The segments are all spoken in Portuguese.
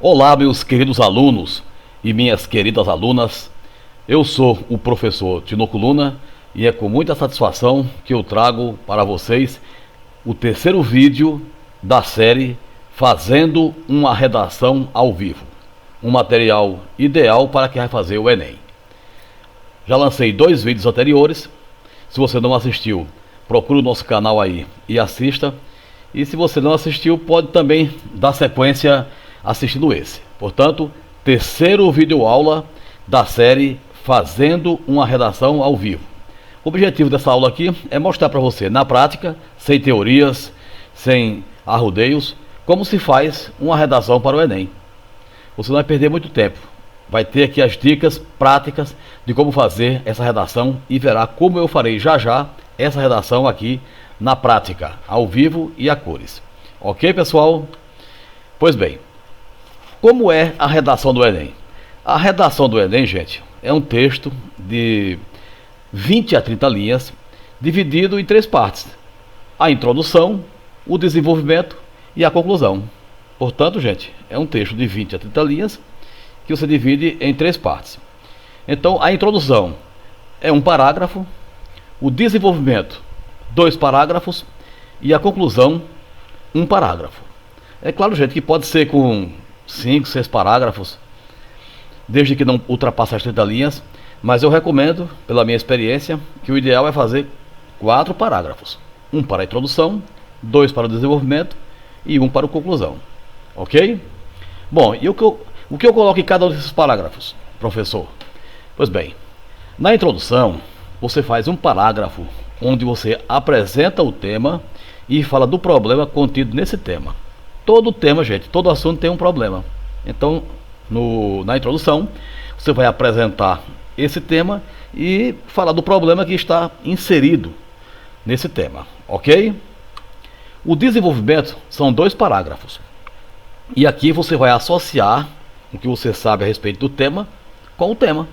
Olá, meus queridos alunos e minhas queridas alunas. Eu sou o professor Tinoco Luna e é com muita satisfação que eu trago para vocês o terceiro vídeo da série Fazendo uma Redação ao Vivo, um material ideal para quem vai fazer o Enem. Já lancei 2 vídeos anteriores. Se você não assistiu, procure o nosso canal aí e assista. E se você não assistiu, pode também dar sequência assistindo esse. Portanto, terceiro vídeo aula da série Fazendo uma Redação ao Vivo. O objetivo dessa aula aqui é mostrar para você na prática, sem teorias, sem arrodeios, como se faz uma redação para o Enem. Você não vai perder muito tempo. Vai ter aqui as dicas práticas de como fazer essa redação e verá como eu farei já essa redação aqui na prática, ao vivo e a cores. Ok, pessoal? Pois bem, como é a redação do Enem? A redação do Enem, gente, é um texto de 20 a 30 linhas, dividido em 3 partes: a introdução, o desenvolvimento e a conclusão. Portanto, gente, é um texto de 20 a 30 linhas que você divide em 3 partes. Então, a introdução é 1 parágrafo, o desenvolvimento 2 parágrafos e a conclusão 1 parágrafo. É claro, gente, que pode ser com 5, 6 parágrafos, desde que não ultrapasse as 30 linhas, mas eu recomendo, pela minha experiência, que o ideal é fazer 4 parágrafos. 1 para a introdução, 2 para o desenvolvimento e 1 para a conclusão. Ok? Bom, e o que eu coloco em cada um desses parágrafos, professor? Pois bem, na introdução, você faz 1 parágrafo onde você apresenta o tema e fala do problema contido nesse tema. Todo tema, gente, todo assunto tem um problema. Então, na introdução, você vai apresentar esse tema e falar do problema que está inserido nesse tema, ok? O desenvolvimento são 2 parágrafos. E aqui você vai associar o que você sabe a respeito do tema com o tema.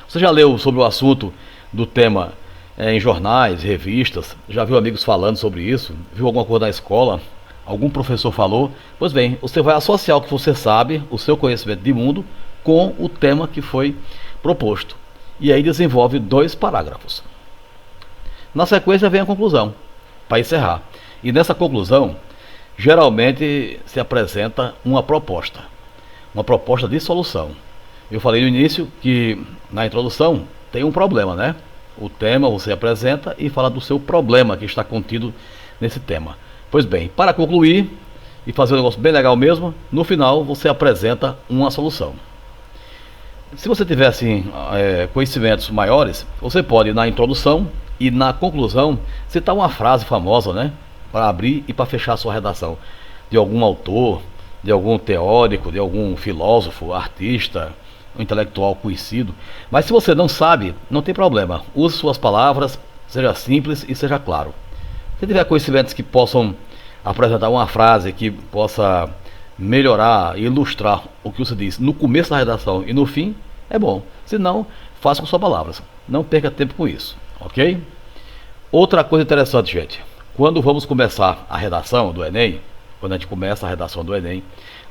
Você já leu sobre o assunto do tema em jornais, revistas? Já viu amigos falando sobre isso? Viu alguma coisa na escola? Algum professor falou? Pois bem, você vai associar o que você sabe, o seu conhecimento de mundo, com o tema que foi proposto. E aí desenvolve 2 parágrafos. Na sequência vem a conclusão, para encerrar. E nessa conclusão, geralmente se apresenta uma proposta de solução. Eu falei no início que na introdução tem um problema, né? O tema você apresenta e fala do seu problema que está contido nesse tema. Pois bem, para concluir e fazer um negócio bem legal mesmo, no final você apresenta uma solução. Se você tiver assim, conhecimentos maiores, você pode na introdução e na conclusão citar uma frase famosa, né? Para abrir e para fechar a sua redação, de algum autor, de algum teórico, de algum filósofo, artista, um intelectual conhecido. Mas se você não sabe, não tem problema. Use suas palavras, seja simples e seja claro. Se tiver conhecimentos que possam apresentar uma frase que possa melhorar e ilustrar o que você disse no começo da redação e no fim, é bom. Se não, faça com suas palavras. Não perca tempo com isso, ok? Outra coisa interessante, gente. Quando vamos começar a redação do Enem, quando a gente começa a redação do Enem,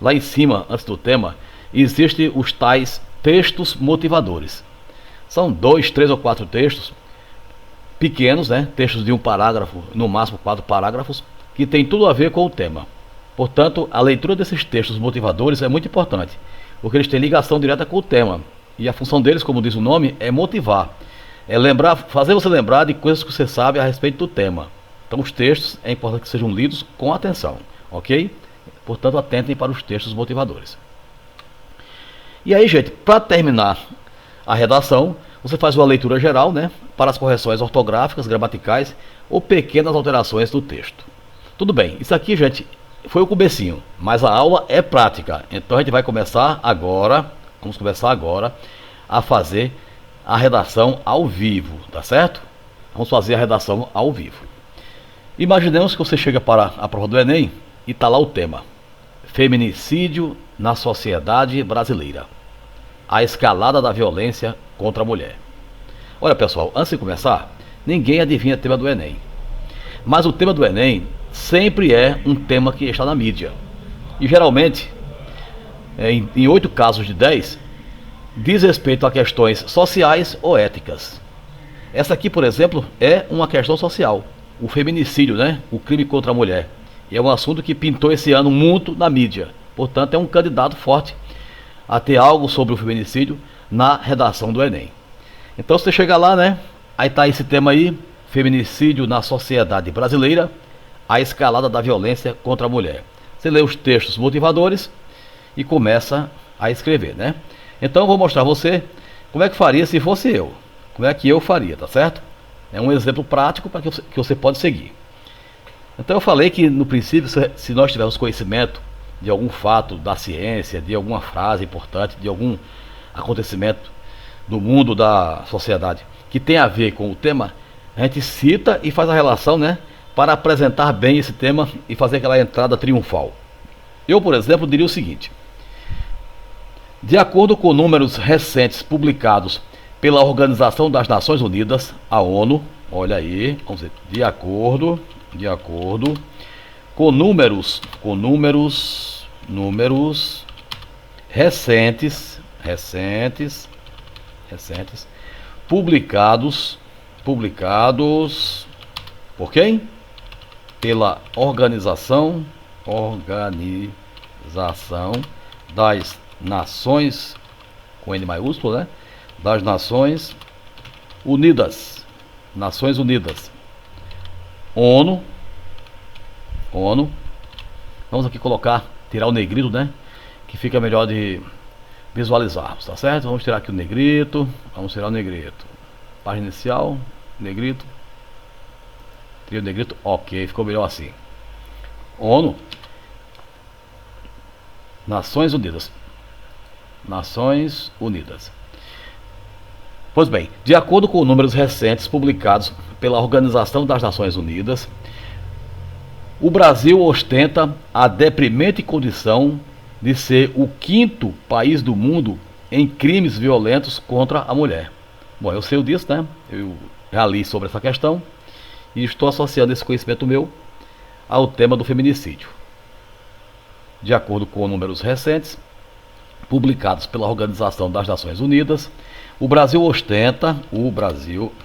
lá em cima, antes do tema, existem os tais textos motivadores. São 2, 3 ou 4 textos pequenos, né? Textos de 1 parágrafo, no máximo 4 parágrafos, que tem tudo a ver com o tema. Portanto, a leitura desses textos motivadores é muito importante, porque eles têm ligação direta com o tema. E a função deles, como diz o nome, é motivar. É lembrar, fazer você lembrar de coisas que você sabe a respeito do tema. Então os textos é importante que sejam lidos com atenção, ok? Portanto, atentem para os textos motivadores. E aí, gente, para terminar a redação, você faz uma leitura geral, né, para as correções ortográficas, gramaticais ou pequenas alterações do texto. Tudo bem, isso aqui, gente, foi o comecinho, mas a aula é prática. Então a gente vai começar agora, a fazer a redação ao vivo, tá certo? Vamos fazer a redação ao vivo. Imaginemos que você chega para a prova do Enem e está lá o tema: Feminicídio na sociedade brasileira. A escalada da violência contra a mulher. Olha, pessoal, antes de começar, ninguém adivinha o tema do Enem. Mas o tema do Enem sempre é um tema que está na mídia. E geralmente em 8 casos de 10, diz respeito a questões sociais ou éticas. Essa aqui, por exemplo, é uma questão social. O feminicídio, né? O crime contra a mulher. E é um assunto que pintou esse ano muito na mídia. Portanto, é um candidato forte a ter algo sobre o feminicídio na redação do Enem. Então, você chega lá, né? Aí tá esse tema aí, feminicídio na sociedade brasileira, a escalada da violência contra a mulher. Você lê os textos motivadores e começa a escrever, né? Então, eu vou mostrar a você como é que faria se fosse eu. Como é que eu faria, tá certo? É um exemplo prático para que você pode seguir. Então eu falei que no princípio, se nós tivermos conhecimento de algum fato da ciência, de alguma frase importante, de algum acontecimento do mundo, da sociedade, que tem a ver com o tema, a gente cita e faz a relação, né? Para apresentar bem esse tema e fazer aquela entrada triunfal. Eu, por exemplo, diria o seguinte: de acordo com números recentes publicados pela Organização das Nações Unidas, a ONU, olha aí, vamos ver, de acordo com números recentes, publicados por quem? Pela Organização das Nações, com N maiúsculo, né? Das Nações Unidas. ONU. Vamos aqui tirar o negrito, né? Que fica melhor de visualizarmos, tá certo? Vamos tirar aqui o negrito. Página inicial, negrito. Tira o negrito, ok, ficou melhor assim. ONU. Nações Unidas. Pois bem, de acordo com números recentes publicados pela Organização das Nações Unidas, o Brasil ostenta a deprimente condição de ser o 5º país do mundo em crimes violentos contra a mulher. Bom, eu sei disso, né? Eu já li sobre essa questão e estou associando esse conhecimento meu ao tema do feminicídio. De acordo com números recentes publicados pela Organização das Nações Unidas, o Brasil ostenta,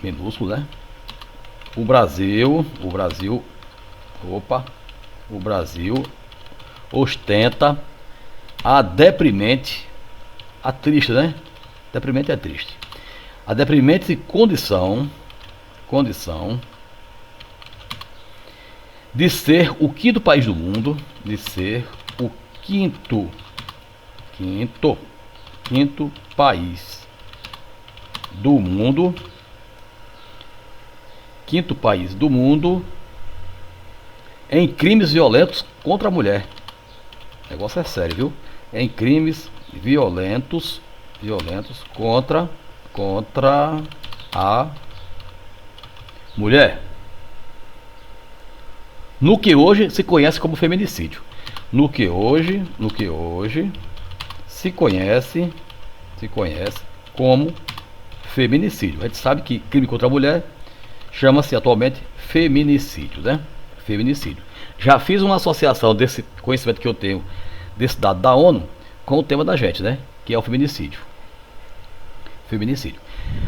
minúsculo, né? O Brasil ostenta a deprimente, a triste, né? Deprimente é triste. A deprimente condição de ser o 5º país do mundo, quinto país do mundo, em crimes violentos contra a mulher. O negócio é sério, viu? Em crimes violentos contra a mulher. No que hoje se conhece como feminicídio. No que hoje se conhece como feminicídio. A gente sabe que crime contra a mulher chama-se atualmente feminicídio, né? Feminicídio. Já fiz uma associação desse conhecimento que eu tenho, desse dado da ONU, com o tema da gente, né? Que é o feminicídio.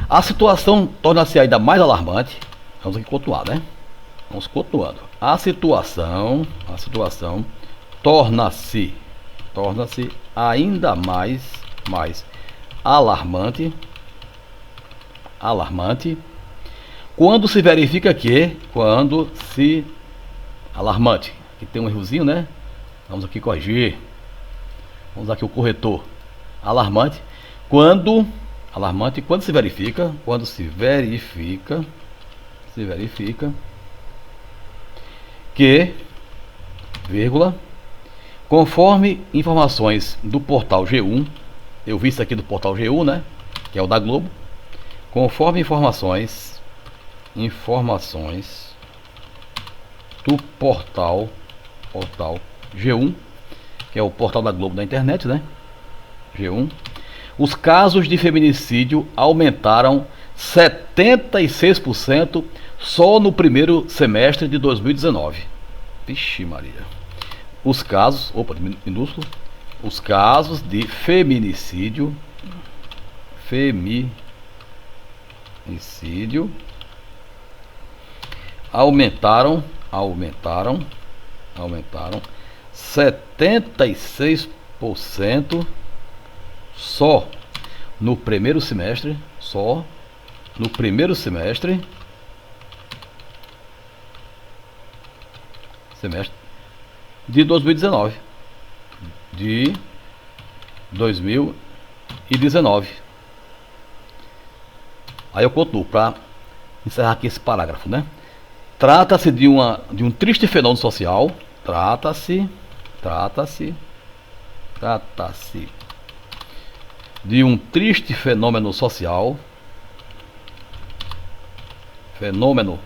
A situação torna-se ainda mais alarmante. Vamos aqui continuar, né? Vamos continuando. A situação torna-se ainda mais alarmante quando se verifica que alarmante, aqui tem um errozinho, né? Vamos aqui corrigir. Vamos aqui o corretor. Alarmante quando se verifica que, conforme informações do portal G1, eu vi isso aqui do portal G1, né? Que é o da Globo. Conforme informações do portal G1, que é o portal da Globo da internet, né? G1. Os casos de feminicídio aumentaram 76% só no primeiro semestre de 2019. Vixe Maria. Os casos, minúsculo, os casos de feminicídio aumentaram 76% só no primeiro semestre, de 2019. Aí eu continuo para encerrar aqui esse parágrafo, né? Trata-se de um triste fenômeno social. Trata-se de um triste fenômeno social. Fenômeno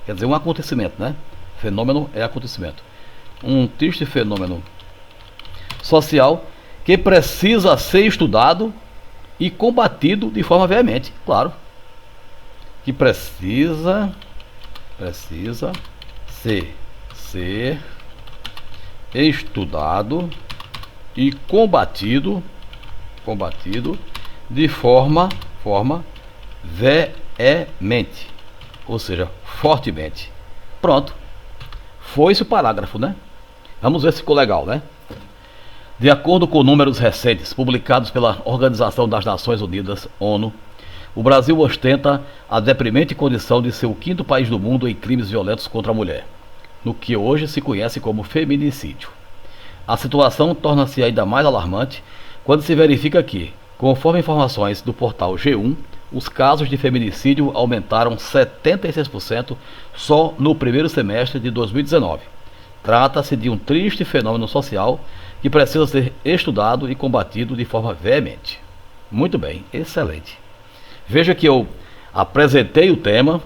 quer dizer um acontecimento, né? Fenômeno é acontecimento. Um triste fenômeno social que precisa ser estudado e combatido de forma veemente, claro. Que precisa ser estudado e combatido de forma veemente, ou seja, fortemente. Pronto. Foi esse o parágrafo, né? Vamos ver se ficou legal, né? De acordo com números recentes publicados pela Organização das Nações Unidas, ONU, o Brasil ostenta a deprimente condição de ser o quinto país do mundo em crimes violentos contra a mulher, no que hoje se conhece como feminicídio. A situação torna-se ainda mais alarmante quando se verifica que, conforme informações do portal G1, os casos de feminicídio aumentaram 76% só no primeiro semestre de 2019. Trata-se de um triste fenômeno social que precisa ser estudado e combatido de forma veemente. Muito bem, excelente. Veja que eu apresentei o tema,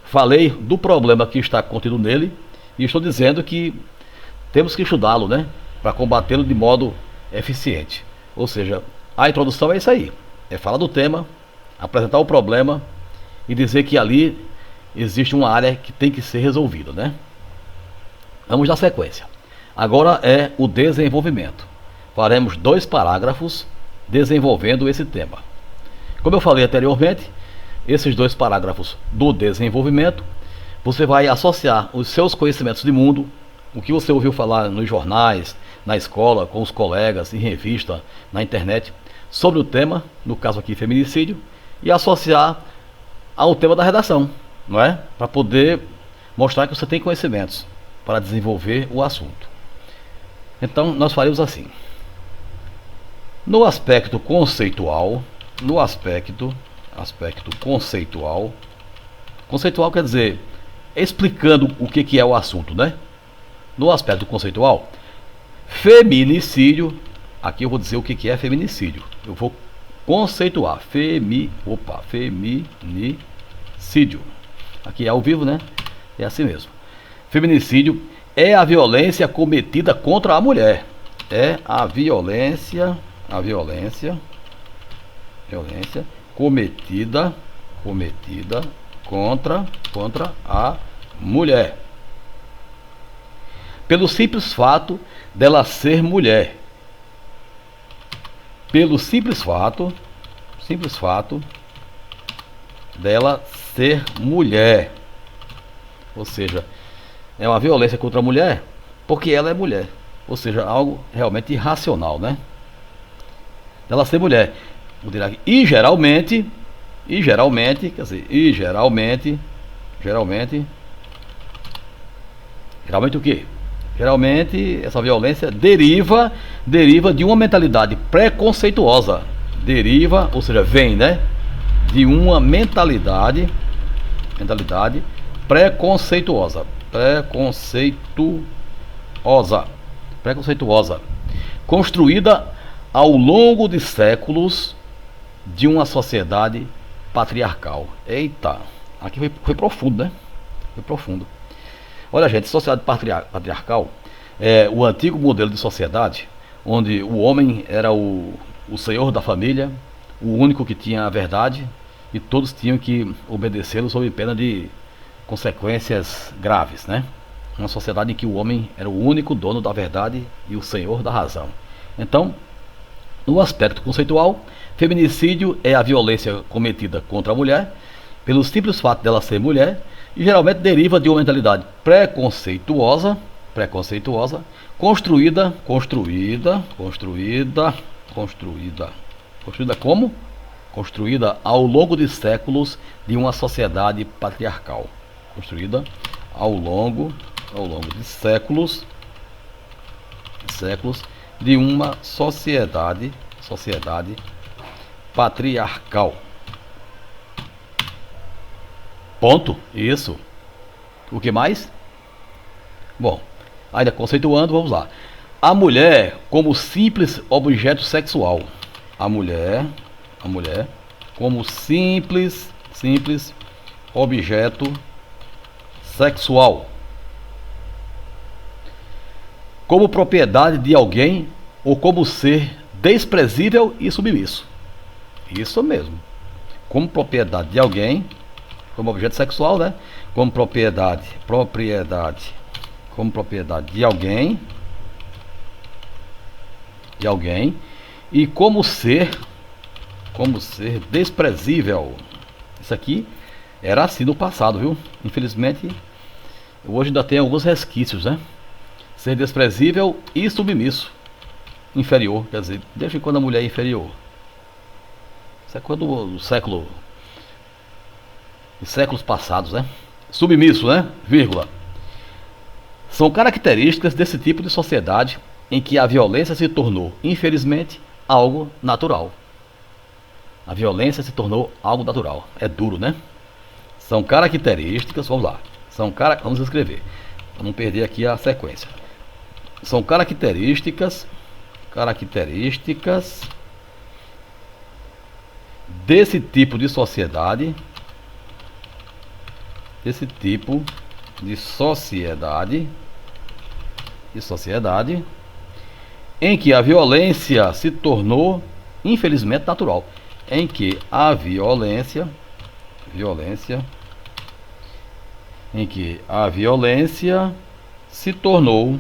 falei do problema que está contido nele e estou dizendo que temos que estudá-lo, né, para combatê-lo de modo eficiente. Ou seja, a introdução é isso aí, é falar do tema, apresentar o problema e dizer que ali existe uma área que tem que ser resolvida, né? Vamos na sequência. Agora é o desenvolvimento. Faremos 2 parágrafos desenvolvendo esse tema. Como eu falei anteriormente, esses 2 parágrafos do desenvolvimento, você vai associar os seus conhecimentos de mundo, o que você ouviu falar nos jornais, na escola, com os colegas, em revista, na internet, sobre o tema, no caso aqui feminicídio, e associar ao tema da redação, não é? Para poder mostrar que você tem conhecimentos para desenvolver o assunto. Então, nós faremos assim. No aspecto conceitual, conceitual quer dizer explicando o que é o assunto, né? No aspecto conceitual, feminicídio, aqui eu vou dizer o que é feminicídio. Eu vou conceituar. Feminicídio. Aqui é ao vivo, né? É assim mesmo. Feminicídio é a violência cometida contra a mulher. É a violência cometida contra a mulher. Pelo simples fato dela ser mulher. Pelo simples fato dela ser mulher. Ou seja, é uma violência contra a mulher porque ela é mulher. Ou seja, algo realmente irracional, né? Dela ser mulher. Vou tirar aqui. E geralmente, quer dizer, geralmente o quê? Geralmente essa violência deriva de uma mentalidade preconceituosa. Deriva, ou seja, vem, né? De uma mentalidade preconceituosa. Construída ao longo de séculos de uma sociedade patriarcal. Eita, aqui foi profundo, né? Foi profundo. Olha, gente, sociedade patriarcal é o antigo modelo de sociedade onde o homem era o senhor da família, o único que tinha a verdade e todos tinham que obedecê-lo sob pena de consequências graves, né? Uma sociedade em que o homem era o único dono da verdade e o senhor da razão. Então, no aspecto conceitual, feminicídio é a violência cometida contra a mulher pelo simples fato dela ser mulher e geralmente deriva de uma mentalidade preconceituosa, construída como? Construída ao longo de séculos de uma sociedade patriarcal. Construída ao longo de séculos de uma sociedade patriarcal. Ponto. Isso. O que mais? Bom, ainda conceituando, vamos lá. A mulher como simples objeto sexual. A mulher como simples objeto sexual. Como propriedade de alguém ou como ser desprezível e submisso. Isso mesmo. Como propriedade de alguém, como objeto sexual, né? Como propriedade de alguém e como ser desprezível. Isso aqui era assim no passado, viu? Infelizmente, hoje ainda tem alguns resquícios, né? Ser desprezível e submisso. Inferior, quer dizer, desde quando a mulher é inferior? Isso é quando o século... Em séculos passados, né? Submisso, né? Vírgula. São características desse tipo de sociedade em que a violência se tornou, infelizmente, algo natural. A violência se tornou algo natural. É duro, né? São características, vamos lá. Vamos escrever, para não perder aqui a sequência. São características desse tipo de sociedade, em que a violência se tornou, infelizmente, natural. Em que a violência se tornou,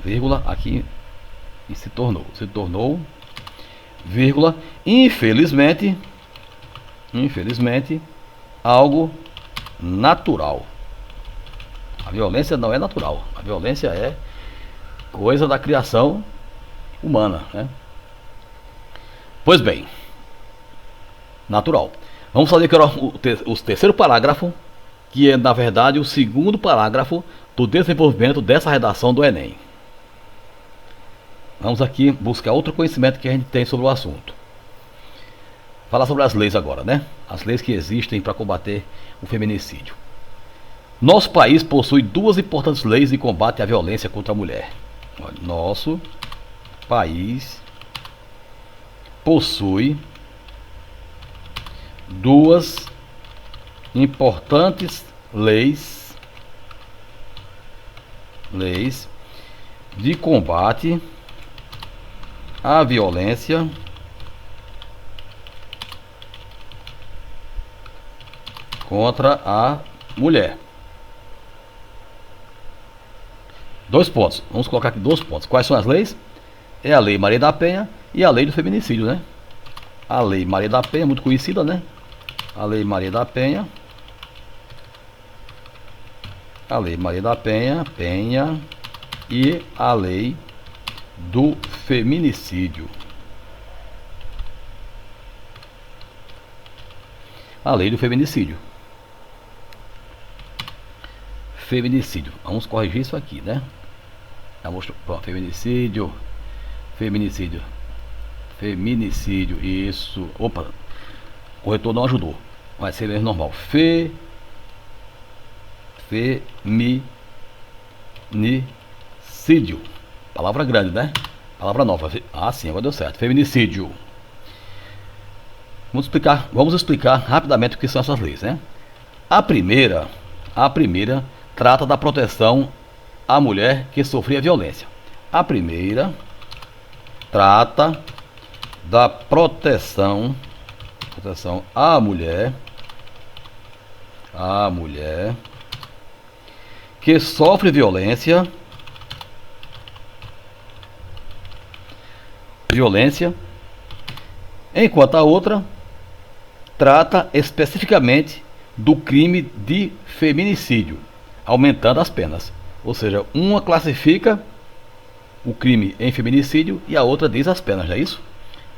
vírgula, aqui, e se tornou, vírgula, infelizmente, algo natural. A violência não é natural. A violência é coisa da criação humana, né? Pois bem, natural. Vamos fazer agora o terceiro parágrafo, que é na verdade o segundo parágrafo do desenvolvimento dessa redação do Enem. Vamos aqui buscar outro conhecimento que a gente tem sobre o assunto. Falar sobre as leis agora, né? As leis que existem para combater o feminicídio. Nosso país possui duas importantes leis de combate à violência contra a mulher. Olha, nosso país possui duas importantes leis de combate à violência contra a mulher. 2 pontos. Vamos colocar aqui 2 pontos. Quais são as leis? É a Lei Maria da Penha e a Lei do Feminicídio, né? A Lei Maria da Penha, muito conhecida, né? A Lei Maria da Penha. A Lei Maria da Penha, e a Lei do Feminicídio. A Lei do Feminicídio. Vamos corrigir isso aqui, né? Pronto, feminicídio, isso. Opa, o corretor não ajudou. Vai ser mesmo normal. Feminicídio. Palavra grande, né? Palavra nova. Ah, sim, agora deu certo. Feminicídio. Vamos explicar rapidamente o que são essas leis, né? A primeira trata da proteção à mulher que sofria violência. A primeira trata da proteção à mulher que sofre violência violência, enquanto a outra trata especificamente do crime de feminicídio, aumentando as penas. Ou seja, uma classifica o crime em feminicídio e a outra diz as penas, não é isso?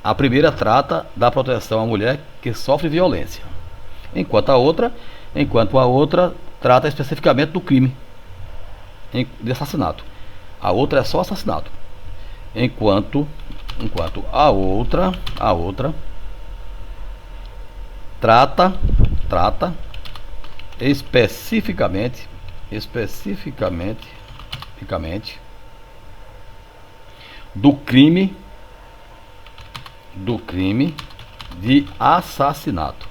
A primeira trata da proteção à mulher que sofre violência, enquanto a outra trata especificamente do crime de assassinato. A outra é só assassinato. Enquanto a outra trata especificamente do crime de assassinato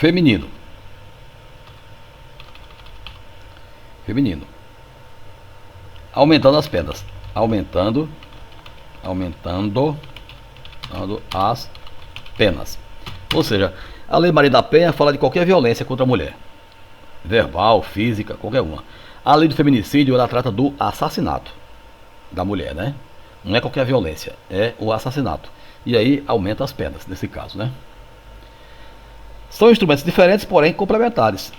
feminino, aumentando as penas, aumentando as penas. Ou seja, a Lei Maria da Penha fala de qualquer violência contra a mulher, verbal, física, qualquer uma. A lei do feminicídio, ela trata do assassinato da mulher, né? Não é qualquer violência, é o assassinato. E aí aumenta as penas, nesse caso, né? São instrumentos diferentes, porém complementares.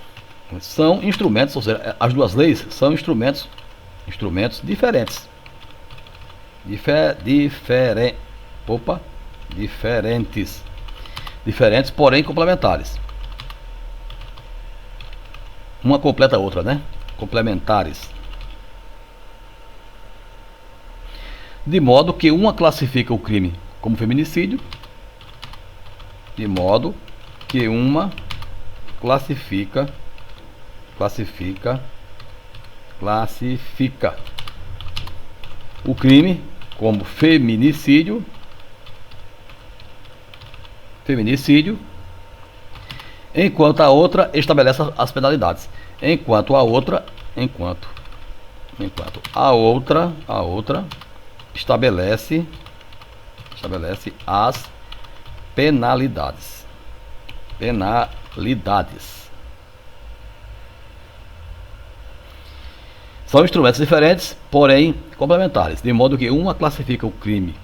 São instrumentos, ou seja, as duas leis são instrumentos diferentes. Diferentes, porém complementares. Uma completa a outra, né? Complementares. De modo que uma classifica o crime como feminicídio, classifica o crime como feminicídio, enquanto a outra estabelece as penalidades. Enquanto a outra estabelece as penalidades. São instrumentos diferentes, porém complementares, de modo que uma classifica o crime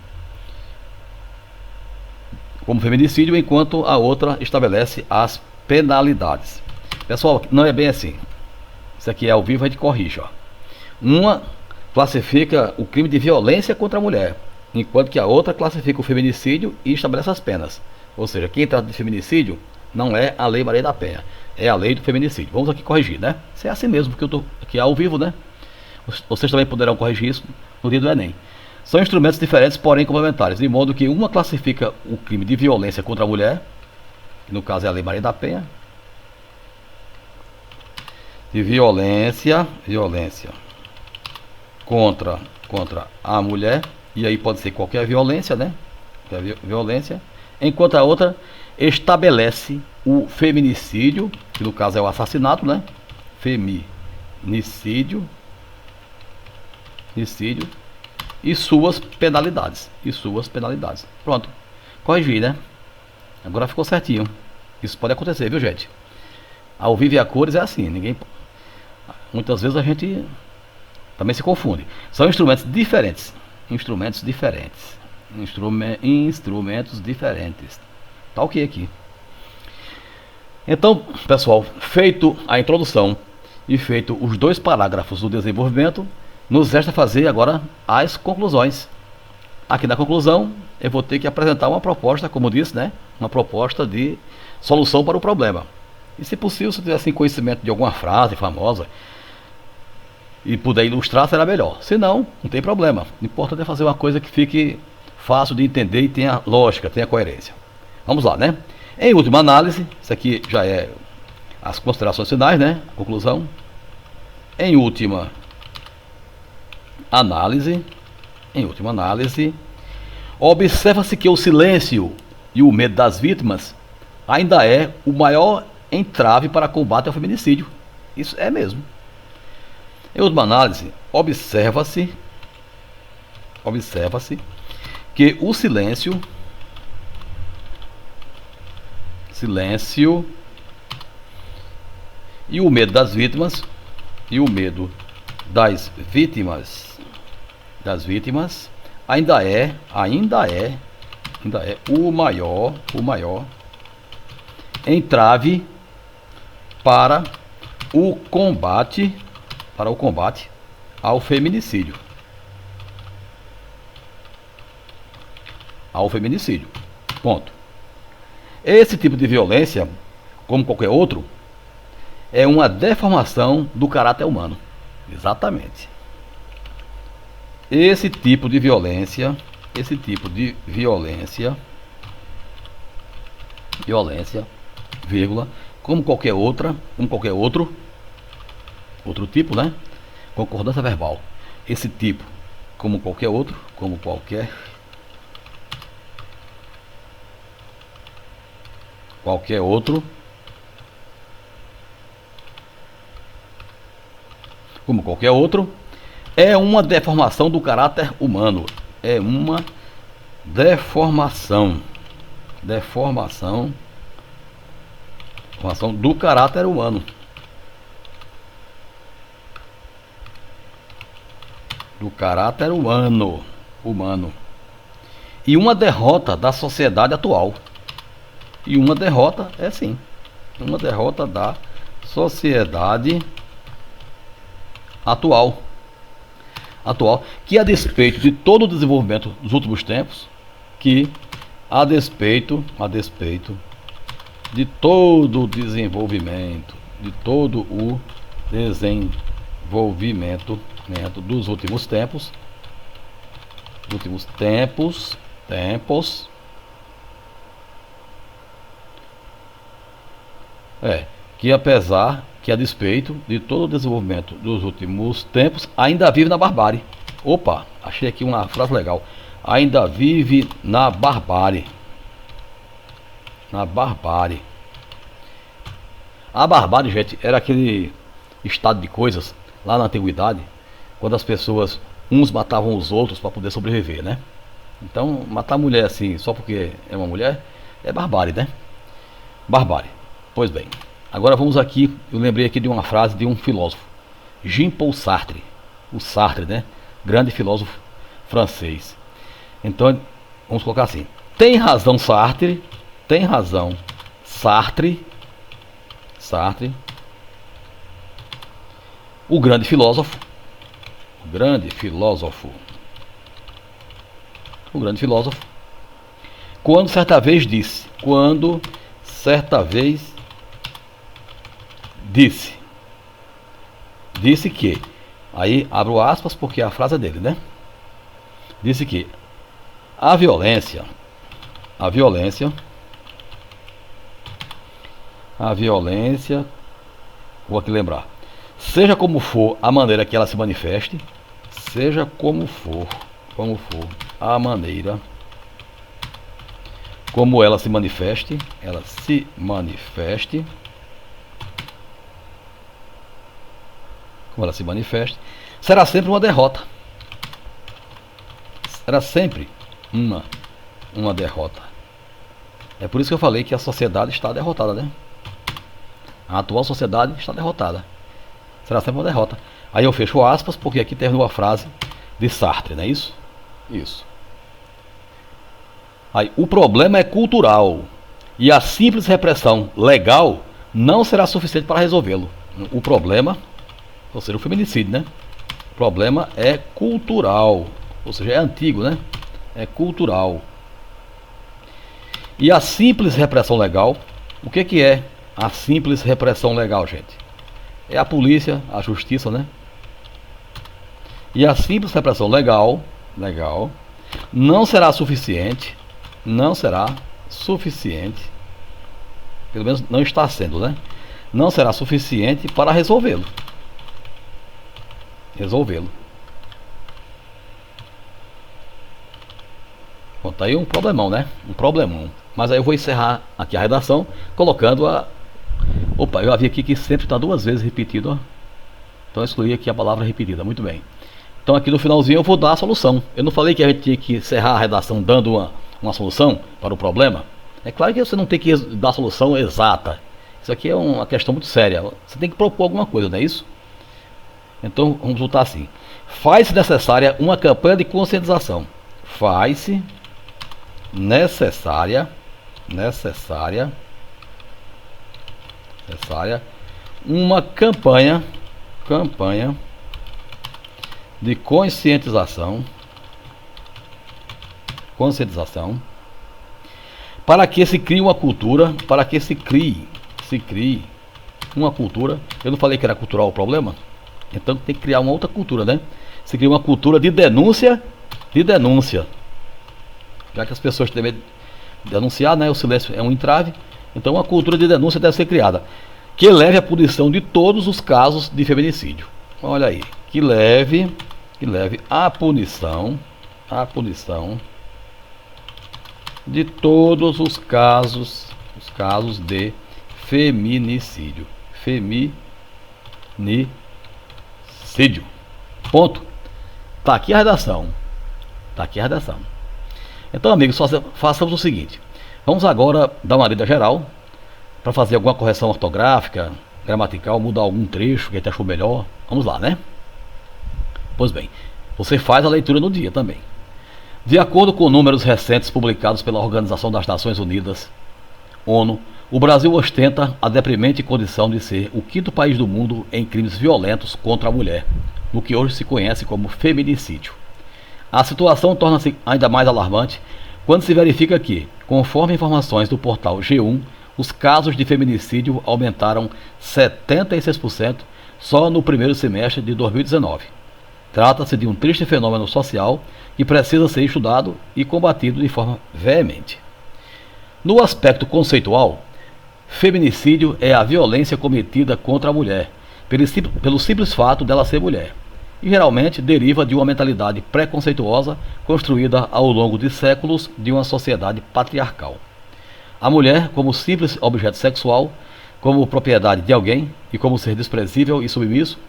como feminicídio, enquanto a outra estabelece as penalidades. Pessoal, não é bem assim. Isso aqui é ao vivo, a gente corrige, ó. Uma classifica o crime de violência contra a mulher, enquanto que a outra classifica o feminicídio e estabelece as penas. Ou seja, quem trata de feminicídio não é a Lei Maria da Penha, é a lei do feminicídio. Vamos aqui corrigir, né? Isso é assim mesmo, porque eu estou aqui ao vivo, né? Vocês também poderão corrigir isso no dia do Enem. São instrumentos diferentes, porém complementares, de modo que uma classifica o crime de violência contra a mulher, que no caso é a Lei Maria da Penha, de violência contra a mulher, e aí pode ser qualquer violência, né? Enquanto a outra estabelece o feminicídio, que no caso é o assassinato, né? Feminicídio e suas penalidades. Pronto. Corrigi, né? Agora ficou certinho. Isso pode acontecer, viu, gente? Ao vivo e a cores é assim. Muitas vezes a gente também se confunde. São instrumentos diferentes. Tá ok aqui. Então, pessoal, feito a introdução e feito os 2 parágrafos do desenvolvimento, nos resta fazer agora as conclusões. Aqui na conclusão, eu vou ter que apresentar uma proposta, como disse, né? Uma proposta de solução para o problema. E se possível, se tivesse conhecimento de alguma frase famosa e puder ilustrar, será melhor. Se não, não tem problema. O importante é fazer uma coisa que fique fácil de entender e tenha lógica, tenha coerência. Vamos lá, né? Em última análise, isso aqui já é as considerações finais, né? Conclusão. Em última análise, observa-se que o silêncio e o medo das vítimas ainda é o maior entrave para combate ao feminicídio. Isso é mesmo. Em última análise, observa-se que o silêncio e o medo das vítimas das vítimas, ainda é o maior entrave para o combate ao feminicídio. Ponto. Esse tipo de violência, como qualquer outro, é uma deformação do caráter humano. Exatamente. Esse tipo de violência, vírgula, como qualquer outro tipo, né? Concordância verbal. Esse tipo, como qualquer outro, é uma deformação do caráter humano. É uma deformação do caráter humano. E uma derrota da sociedade atual. Uma derrota da sociedade atual, que a despeito de todo o desenvolvimento dos últimos tempos, de todo o desenvolvimento, dos últimos tempos, que a despeito de todo o desenvolvimento dos últimos tempos, ainda vive na barbárie. Opa, achei aqui uma frase legal. Ainda vive na barbárie. A barbárie, gente, era aquele estado de coisas lá na antiguidade, quando as pessoas, uns matavam os outros para poder sobreviver, né? Então, matar a mulher assim, só porque é uma mulher, é barbárie, né? Barbárie. Pois bem, agora vamos aqui, eu lembrei aqui de uma frase de um filósofo, Jean-Paul Sartre, o Sartre, né? Grande filósofo francês. Então, vamos colocar assim: tem razão Sartre, o grande filósofo, quando certa vez disse que, aí abro aspas porque a frase é dele, né? Disse que a violência, vou aqui lembrar, seja como for a maneira que ela se manifeste, a maneira como ela se manifeste, será sempre uma derrota. Uma derrota. É por isso que eu falei que a sociedade está derrotada, né? A atual sociedade está derrotada. Será sempre uma derrota. Aí eu fecho aspas porque aqui terminou a frase de Sartre, não é isso? Isso. Aí, o problema é cultural e a simples repressão legal não será suficiente para resolvê-lo. O problema, ou seja, o feminicídio, né? O problema é cultural, ou seja, é antigo, né? É cultural. E a simples repressão legal, o que é a simples repressão legal, gente? É a polícia, a justiça, né? E a simples repressão legal, não será suficiente, pelo menos não está sendo, né? Não será suficiente para resolvê-lo. Bom, tá aí um problemão, né? Mas aí eu vou encerrar aqui a redação colocando a... Opa, eu havia aqui que sempre está 2 vezes repetido, ó. Então eu excluí aqui a palavra repetida, muito bem. Então aqui no finalzinho eu vou dar a solução. Eu não falei que a gente tinha que encerrar a redação dando uma solução para o problema? É claro que você não tem que dar a solução exata. Isso aqui é uma questão muito séria. Você tem que propor alguma coisa, não é isso? Então vamos botar assim: faz-se necessária uma campanha de conscientização. Faz-se necessária uma campanha de conscientização para que se crie uma cultura, uma cultura. Eu não falei que era cultural o problema? Então tem que criar uma outra cultura, né? Se cria uma cultura de denúncia, já que as pessoas têm medo de denunciar, né? O silêncio é um entrave. Então uma cultura de denúncia deve ser criada, que leve à punição de todos os casos de feminicídio. Olha aí, que leve à punição de todos os casos de feminicídio. Ponto. Tá aqui a redação. Então, amigos, façamos o seguinte. Vamos agora dar uma lida geral para fazer alguma correção ortográfica, gramatical, mudar algum trecho que a gente achou melhor. Vamos lá, né? Pois bem, você faz a leitura no dia também. De acordo com números recentes publicados pela Organização das Nações Unidas, ONU, o Brasil ostenta a deprimente condição de ser o quinto país do mundo em crimes violentos contra a mulher, no que hoje se conhece como feminicídio. A situação torna-se ainda mais alarmante quando se verifica que, conforme informações do portal G1, os casos de feminicídio aumentaram 76% só no primeiro semestre de 2019. Trata-se de um triste fenômeno social que precisa ser estudado e combatido de forma veemente. No aspecto conceitual, feminicídio é a violência cometida contra a mulher, pelo simples fato dela ser mulher, e geralmente deriva de uma mentalidade preconceituosa construída ao longo de séculos de uma sociedade patriarcal. A mulher, como simples objeto sexual, como propriedade de alguém e como ser desprezível e submisso,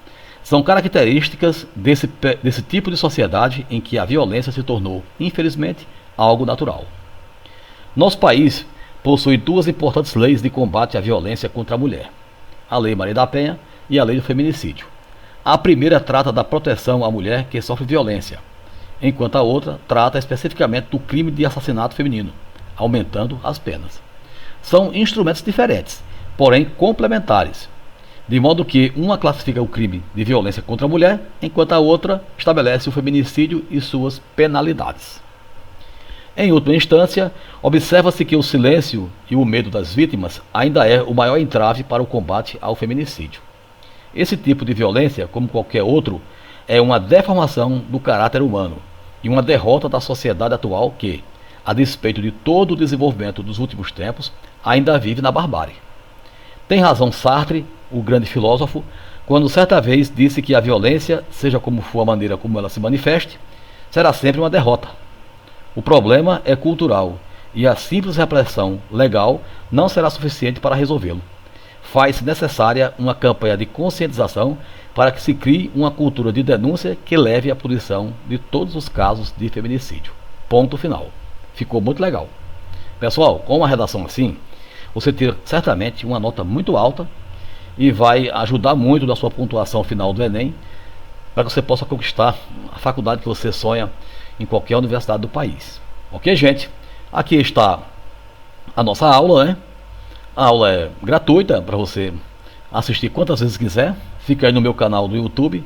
são características desse tipo de sociedade em que a violência se tornou, infelizmente, algo natural. Nosso país possui duas importantes leis de combate à violência contra a mulher: a Lei Maria da Penha e a Lei do Feminicídio. A primeira trata da proteção à mulher que sofre violência, enquanto a outra trata especificamente do crime de assassinato feminino, aumentando as penas. São instrumentos diferentes, porém complementares, de modo que uma classifica o crime de violência contra a mulher, enquanto a outra estabelece o feminicídio e suas penalidades. Em última instância, observa-se que o silêncio e o medo das vítimas ainda é o maior entrave para o combate ao feminicídio. Esse tipo de violência, como qualquer outro, é uma deformação do caráter humano e uma derrota da sociedade atual que, a despeito de todo o desenvolvimento dos últimos tempos, ainda vive na barbárie. Tem razão Sartre, o grande filósofo, quando certa vez disse que a violência, seja como for a maneira como ela se manifeste, será sempre uma derrota. O problema é cultural e a simples repressão legal não será suficiente para resolvê-lo. Faz-se necessária uma campanha de conscientização para que se crie uma cultura de denúncia que leve à punição de todos os casos de feminicídio. Ponto final. Ficou muito legal. Pessoal, com uma redação assim, você tira certamente uma nota muito alta e vai ajudar muito na sua pontuação final do Enem, para que você possa conquistar a faculdade que você sonha em qualquer universidade do país. Ok, gente? Aqui está a nossa aula, né? A aula é gratuita para você assistir quantas vezes quiser. Fica aí no meu canal do YouTube.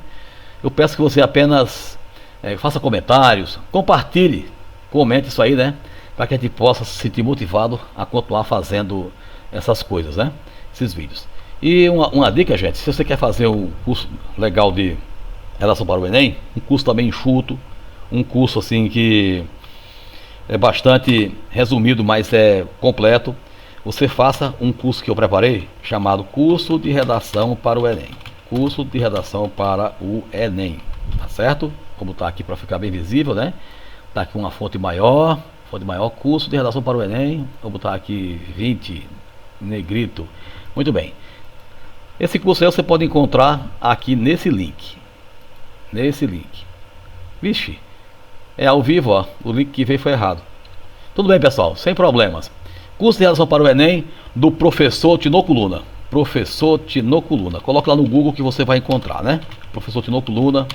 Eu peço que você apenas faça comentários, compartilhe, comente isso aí, né? Para que a gente possa se sentir motivado a continuar fazendo essas coisas, né? Esses vídeos. E uma dica, gente, se você quer fazer um curso legal de redação para o Enem, um curso também enxuto, um curso assim que é bastante resumido, mas é completo, você faça um curso que eu preparei, chamado Curso de Redação para o Enem. Curso de Redação para o Enem, tá certo? Vou botar aqui para ficar bem visível, né? Tá aqui uma fonte maior, Curso de Redação para o Enem. Vou botar aqui 20, negrito. Muito bem. Esse curso aí você pode encontrar aqui nesse link. Vixe, é ao vivo, ó. O link que veio foi errado. Tudo bem, pessoal, sem problemas. Curso de Redação para o Enem, do professor Tinoco Luna. Professor Tinoco Luna. Coloca lá no Google que você vai encontrar, né? Professor Tinoco Luna.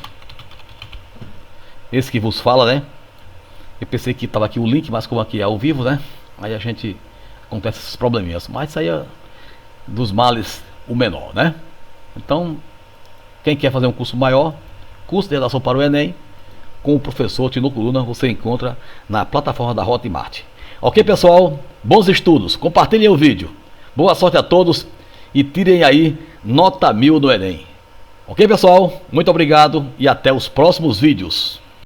Esse que vos fala, né? Eu pensei que estava aqui o link, mas como aqui é ao vivo, né? Aí a gente acontece esses probleminhas. Mas isso aí é dos males o menor, né? Então, quem quer fazer um curso maior, curso de redação para o Enem, com o professor Tinoco Luna, você encontra na plataforma da Hotmart. Ok, pessoal? Bons estudos. Compartilhem o vídeo. Boa sorte a todos e tirem aí nota 1000 no Enem. Ok, pessoal? Muito obrigado e até os próximos vídeos.